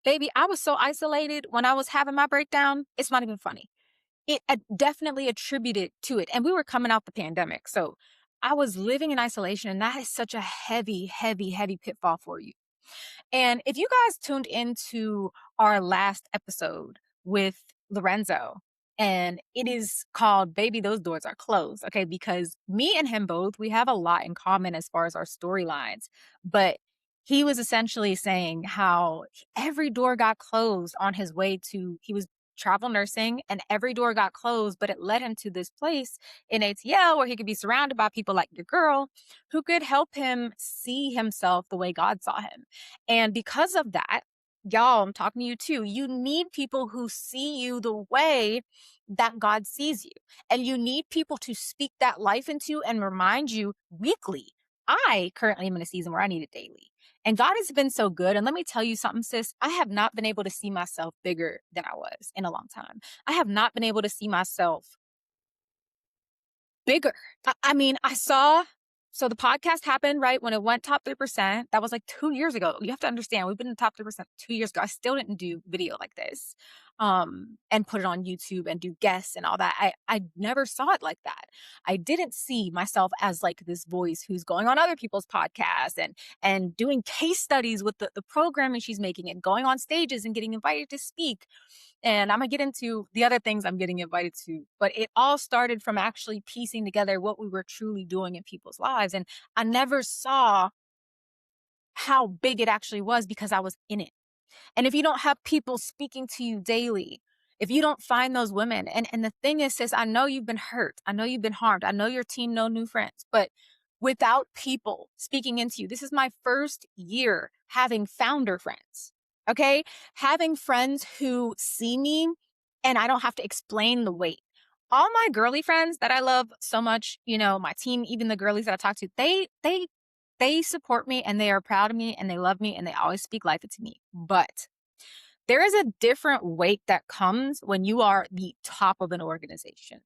Baby, I was so isolated when I was having my breakdown. It's not even funny. It definitely attributed to it. And we were coming out the pandemic. So I was living in isolation, and that is such a heavy, heavy, heavy pitfall for you. And if you guys tuned into our last episode with Lorenzo, and it is called Baby, Those Doors Are Closed. Okay. Because me and him both, we have a lot in common as far as our storylines. But he was essentially saying how every door got closed on his way to, he was travel nursing, and every door got closed, but it led him to this place in ATL where he could be surrounded by people like your girl who could help him see himself the way God saw him. And because of that, y'all, I'm talking to you too. You need people who see you the way that God sees you. And you need people to speak that life into you and remind you weekly. I currently am in a season where I need it daily. And God has been so good. And let me tell you something, sis. I have not been able to see myself bigger than I was in a long time. I have not been able to see myself bigger. I mean, I saw, so the podcast happened, right? When it went top 3%, that was like 2 years ago. You have to understand, we've been in the top 3% 2 years ago. I still didn't do video like this, and put it on YouTube and do guests and all that. I never saw it like that. I didn't see myself as like this voice who's going on other people's podcasts and doing case studies with the programming she's making and going on stages and getting invited to speak. And I'm going to get into the other things I'm getting invited to. But it all started from actually piecing together what we were truly doing in people's lives. And I never saw how big it actually was because I was in it. And if you don't have people speaking to you daily, if you don't find those women, and the thing is, sis, I know you've been hurt. I know you've been harmed. I know your team, no new friends, but without people speaking into you, this is my first year having founder friends. Okay. Having friends who see me and I don't have to explain the weight. All my girly friends that I love so much, my team, even the girlies that I talk to, they support me and they are proud of me and they love me and they always speak life into me. But there is a different weight that comes when you are the top of an organization.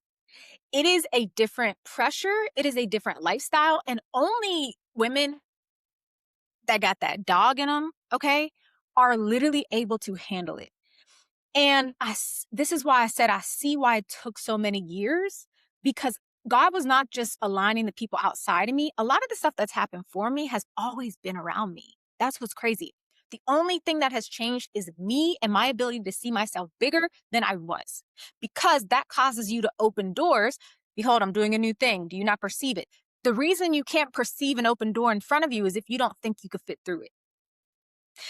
It is a different pressure. It is a different lifestyle. And only women that got that dog in them, okay, are literally able to handle it. And this is why I said I see why it took so many years, because God was not just aligning the people outside of me. A lot of the stuff that's happened for me has always been around me. That's what's crazy. The only thing that has changed is me and my ability to see myself bigger than I was, because that causes you to open doors. Behold, I'm doing a new thing. Do you not perceive it? The reason you can't perceive an open door in front of you is if you don't think you could fit through it.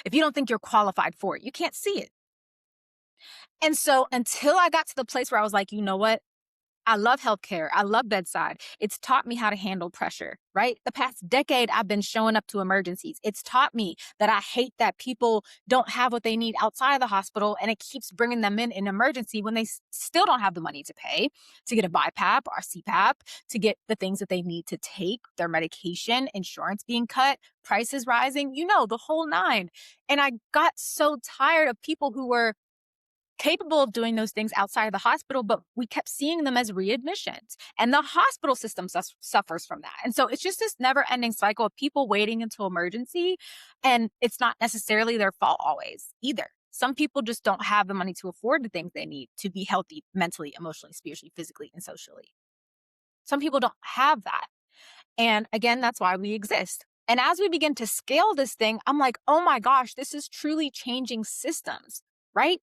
If you don't think you're qualified for it, you can't see it. And so until I got to the place where I was like, you know what? I love healthcare. I love bedside. It's taught me how to handle pressure, right? The past decade, I've been showing up to emergencies. It's taught me that I hate that people don't have what they need outside of the hospital, and it keeps bringing them in emergency when they still don't have the money to pay to get a BiPAP or CPAP, to get the things that they need to take, their medication, insurance being cut, prices rising, the whole nine. And I got so tired of people who were capable of doing those things outside of the hospital, but we kept seeing them as readmissions. And the hospital system suffers from that. And so it's just this never ending cycle of people waiting until emergency. And it's not necessarily their fault always either. Some people just don't have the money to afford the things they need to be healthy mentally, emotionally, spiritually, physically, and socially. Some people don't have that. And again, that's why we exist. And as we begin to scale this thing, I'm like, oh my gosh, this is truly changing systems, right?